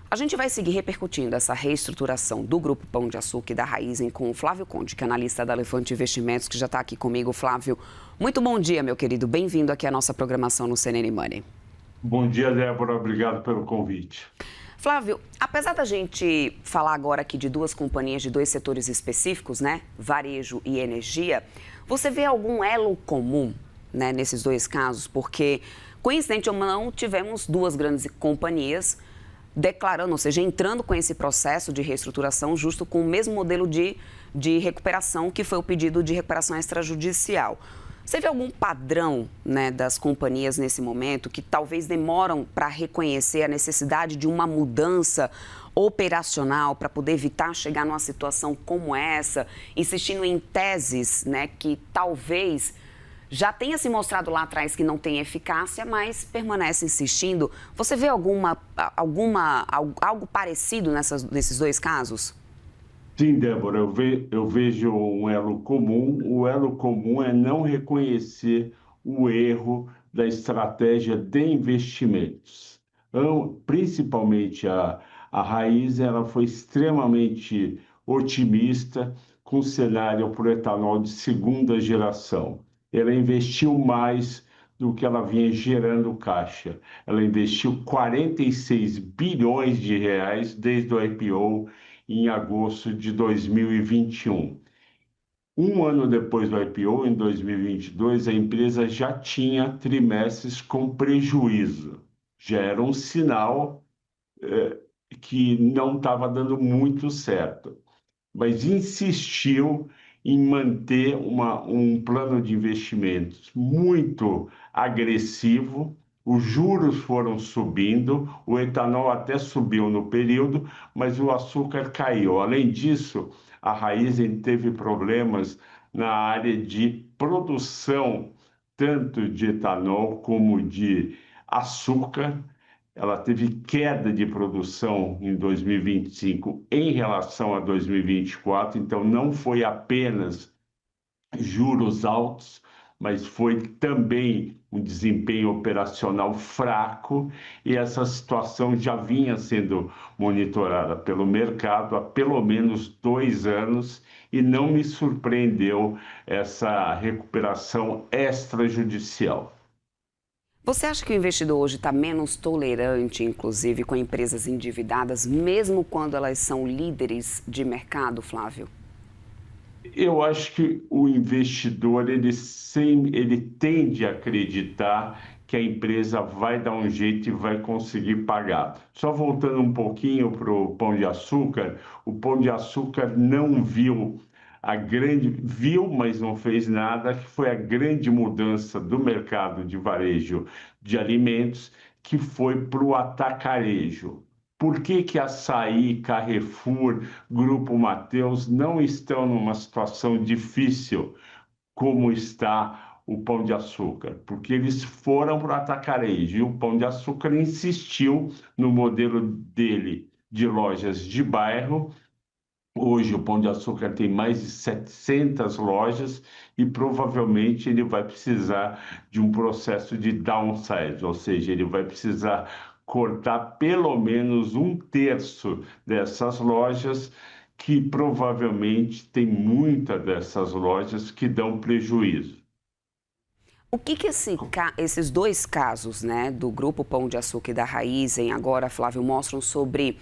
A gente vai seguir repercutindo essa reestruturação do Grupo Pão de Açúcar e da Raízen com o Flávio Conde, que é analista da Levante Investimentos, que já está aqui comigo. Flávio, muito bom dia, meu querido. Bem-vindo aqui à nossa programação no CNN Money. Bom dia, Débora. Obrigado pelo convite. Flávio, apesar da gente falar agora aqui de duas companhias de dois setores específicos, né? Varejo e energia, você vê algum elo comum, né, nesses dois casos? Porque, coincidente ou não, tivemos duas grandes companhias declarando, ou seja, entrando com esse processo de reestruturação justo com o mesmo modelo de recuperação que foi o pedido de recuperação extrajudicial. Você vê algum padrão, né, das companhias nesse momento que talvez demoram para reconhecer a necessidade de uma mudança operacional para poder evitar chegar numa situação como essa, insistindo em teses, né, que talvez já tenha se mostrado lá atrás que não tem eficácia, mas permanece insistindo. Você vê algo parecido nesses dois casos? Sim, Débora, eu vejo um elo comum. O elo comum é não reconhecer o erro da estratégia de investimentos. Principalmente a Raiz, ela foi extremamente otimista com o cenário para o etanol de segunda geração. Ela investiu mais do que ela vinha gerando caixa. Ela investiu 46 bilhões de reais desde o IPO em agosto de 2021. Um ano depois do IPO, em 2022, a empresa já tinha trimestres com prejuízo. Já era um sinal que não estava dando muito certo, mas insistiu em manter um plano de investimentos muito agressivo. Os juros foram subindo, o etanol até subiu no período, mas o açúcar caiu. Além disso, a Raízen teve problemas na área de produção, tanto de etanol como de açúcar. Ela teve queda de produção em 2025 em relação a 2024, então não foi apenas juros altos, mas foi também um desempenho operacional fraco, e essa situação já vinha sendo monitorada pelo mercado há pelo menos 2 anos, e não me surpreendeu essa recuperação extrajudicial. Você acha que o investidor hoje está menos tolerante, inclusive, com empresas endividadas, mesmo quando elas são líderes de mercado, Flávio? Eu acho que o investidor ele tende a acreditar que a empresa vai dar um jeito e vai conseguir pagar. Só voltando um pouquinho para o Pão de Açúcar, o Pão de Açúcar não viu viu, mas não fez nada, que foi a grande mudança do mercado de varejo de alimentos, que foi para o atacarejo. Por que que Açaí, Carrefour, Grupo Mateus não estão numa situação difícil como está o Pão de Açúcar? Porque eles foram para o atacarejo, e o Pão de Açúcar insistiu no modelo dele de lojas de bairro. Hoje o Pão de Açúcar tem mais de 700 lojas, e provavelmente ele vai precisar de um processo de downsize, ou seja, ele vai precisar cortar pelo menos um terço dessas lojas, que provavelmente tem muitas dessas lojas que dão prejuízo. O que que esses dois casos, né, do Grupo Pão de Açúcar e da Raízen, agora, Flávio, mostram sobre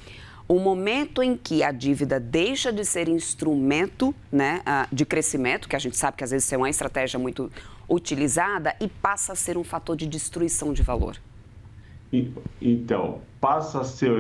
o momento em que a dívida deixa de ser instrumento, né, de crescimento, que a gente sabe que às vezes é uma estratégia muito utilizada, e passa a ser um fator de destruição de valor? Então, passa a ser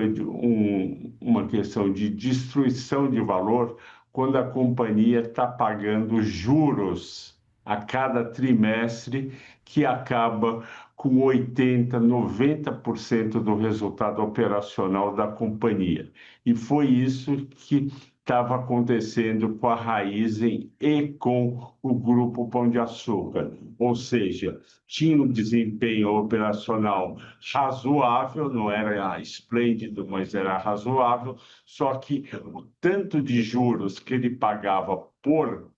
uma questão de destruição de valor quando a companhia está pagando juros a cada trimestre, que acaba com 80, 90% do resultado operacional da companhia. E foi isso que estava acontecendo com a Raízen e com o Grupo Pão de Açúcar. Ou seja, tinha um desempenho operacional razoável, não era esplêndido, mas era razoável, só que o tanto de juros que ele pagava por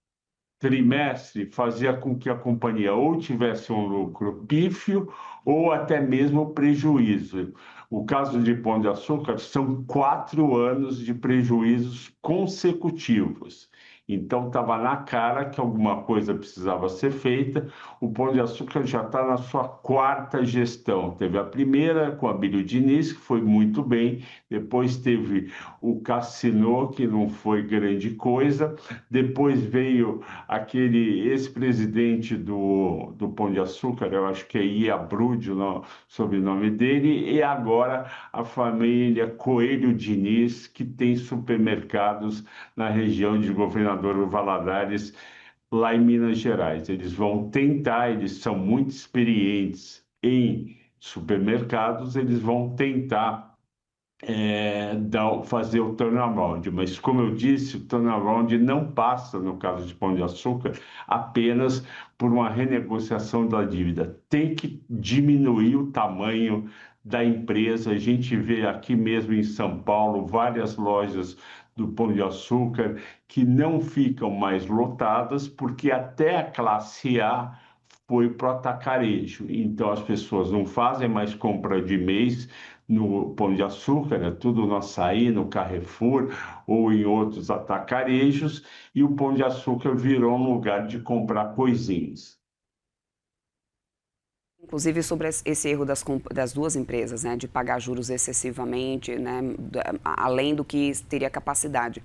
trimestre fazia com que a companhia ou tivesse um lucro pífio ou até mesmo prejuízo. O caso de Pão de Açúcar são 4 anos de prejuízos consecutivos. Então, estava na cara que alguma coisa precisava ser feita. O Pão de Açúcar já está na sua quarta gestão. Teve a primeira com a Abílio Diniz, que foi muito bem. Depois teve o Cassino, que não foi grande coisa. Depois veio aquele ex-presidente do Pão de Açúcar, eu acho que é Iabrude o sobrenome dele, e agora a família Coelho Diniz, que tem supermercados na região de Governador Valadares, lá em Minas Gerais. Eles vão tentar, eles são muito experientes em supermercados, eles vão tentar fazer o turnaround, mas como eu disse, o turnaround não passa, no caso de Pão de Açúcar, apenas por uma renegociação da dívida. Tem que diminuir o tamanho da empresa. A gente vê aqui mesmo em São Paulo várias lojas do Pão de Açúcar que não ficam mais lotadas porque até a classe A foi para o atacarejo. Então as pessoas não fazem mais compra de mês no Pão de Açúcar, é tudo no Açaí, no Carrefour ou em outros atacarejos, e o Pão de Açúcar virou um lugar de comprar coisinhas. Inclusive sobre esse erro das duas empresas, né, de pagar juros excessivamente, né, além do que teria capacidade.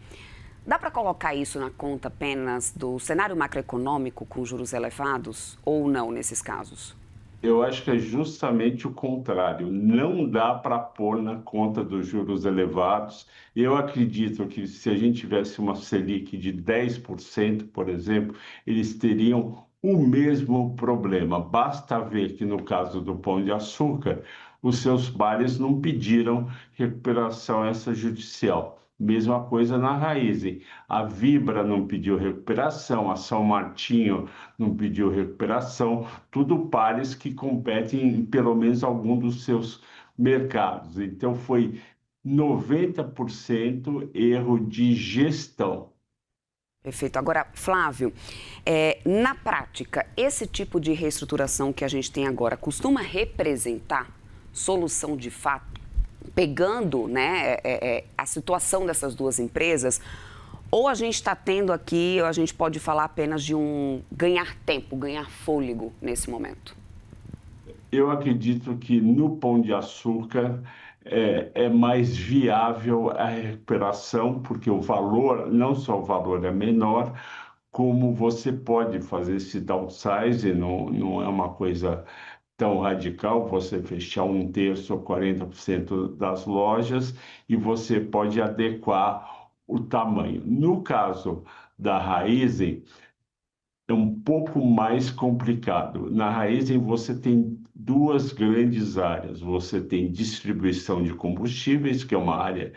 Dá para colocar isso na conta apenas do cenário macroeconômico com juros elevados ou não nesses casos? Eu acho que é justamente o contrário. Não dá para pôr na conta dos juros elevados. Eu acredito que se a gente tivesse uma Selic de 10%, por exemplo, eles teriam o mesmo problema. Basta ver que no caso do Pão de Açúcar, os seus bares não pediram recuperação extrajudicial. Mesma coisa na Raízen. A Vibra não pediu recuperação, a São Martinho não pediu recuperação, tudo pares que competem em pelo menos algum dos seus mercados. Então foi 90% erro de gestão. Perfeito. Agora, Flávio, na prática, esse tipo de reestruturação que a gente tem agora costuma representar solução de fato, pegando, né, a situação dessas duas empresas, ou a gente está tendo aqui, ou a gente pode falar apenas de um ganhar tempo, ganhar fôlego nesse momento? Eu acredito que no Pão de Açúcar é mais viável a recuperação, porque o valor, não só o valor é menor, como você pode fazer esse downsize, não é uma coisa tão radical, você fechar um terço ou 40% das lojas e você pode adequar o tamanho. No caso da Raizen, é um pouco mais complicado. Na Raizen, você tem duas grandes áreas. Você tem distribuição de combustíveis, que é uma área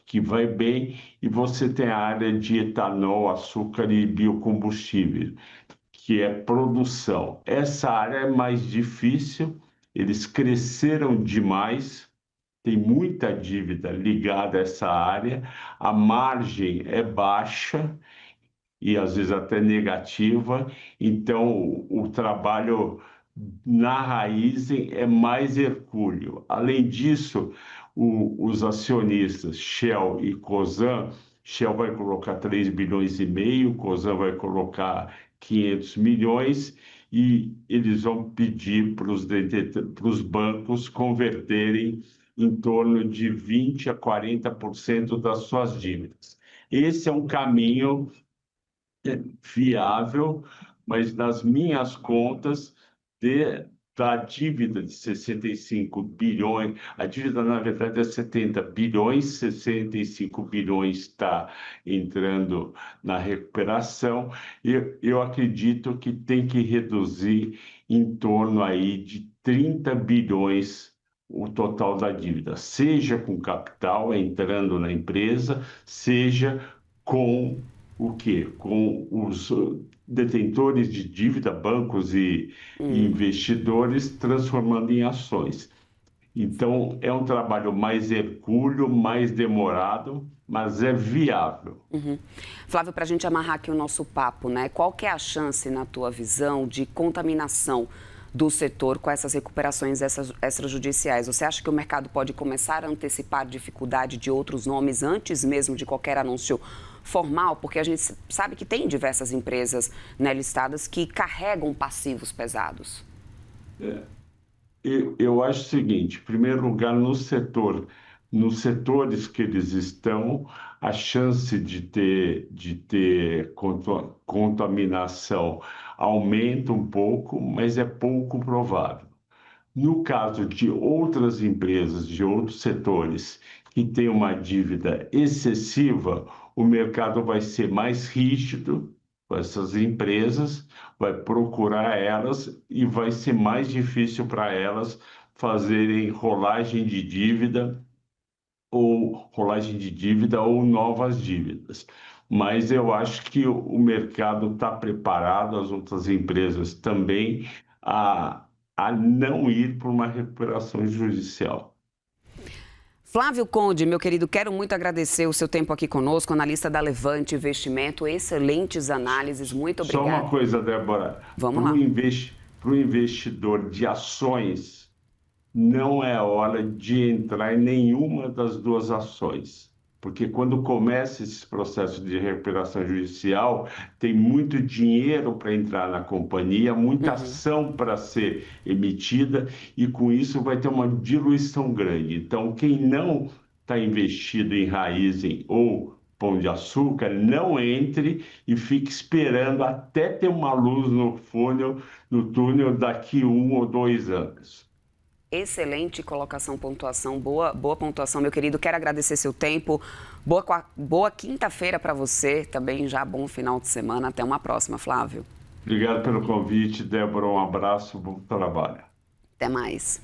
que vai bem, e você tem a área de etanol, açúcar e biocombustível, que é produção. Essa área é mais difícil, eles cresceram demais, tem muita dívida ligada a essa área, a margem é baixa e às vezes até negativa, então o trabalho na raiz é mais hercúleo. Além disso, os acionistas Shell e Cosan, Shell vai colocar 3,5 bilhões, Cosan vai colocar 500 milhões e eles vão pedir para os bancos converterem em torno de 20 a 40% das suas dívidas. Esse é um caminho viável, mas nas minhas contas da dívida de 65 bilhões, a dívida na verdade é 70 bilhões, 65 bilhões está entrando na recuperação, e eu acredito que tem que reduzir em torno aí de 30 bilhões o total da dívida, seja com capital entrando na empresa, seja com o quê? Com os detentores de dívida, bancos e investidores, transformando em ações. Então, é um trabalho mais hercúleo, mais demorado, mas é viável. Flávio, para a gente amarrar aqui o nosso papo, né? Qual que é a chance, na tua visão, de contaminação do setor com essas recuperações extrajudiciais? Você acha que o mercado pode começar a antecipar dificuldade de outros nomes antes mesmo de qualquer anúncio formal? Porque a gente sabe que tem diversas empresas, né, listadas que carregam passivos pesados. Eu acho o seguinte, em primeiro lugar, nos setores que eles estão, a chance de ter contaminação aumenta um pouco, mas é pouco provável. No caso de outras empresas, de outros setores que têm uma dívida excessiva, o mercado vai ser mais rígido com essas empresas, vai procurar elas e vai ser mais difícil para elas fazerem rolagem de dívida ou novas dívidas. Mas eu acho que o mercado está preparado, as outras empresas também, a não ir para uma recuperação judicial. Flávio Conde, meu querido, quero muito agradecer o seu tempo aqui conosco, analista da Levante Investimento. Excelentes análises, muito Só obrigada. uma coisa, Débora, Vamos para lá. o investidor de ações, não é hora de entrar em nenhuma das duas ações, porque quando começa esse processo de recuperação judicial, tem muito dinheiro para entrar na companhia, muita ação para ser emitida, e com isso vai ter uma diluição grande. Então, quem não está investido em Raizen ou Pão de Açúcar, não entre e fique esperando até ter uma luz no túnel daqui 1 ou 2 anos. Excelente colocação, pontuação, boa pontuação, meu querido. Quero agradecer seu tempo. Boa quinta-feira para você, também já bom final de semana. Até uma próxima, Flávio. Obrigado pelo convite, Débora. Um abraço, bom trabalho. Até mais.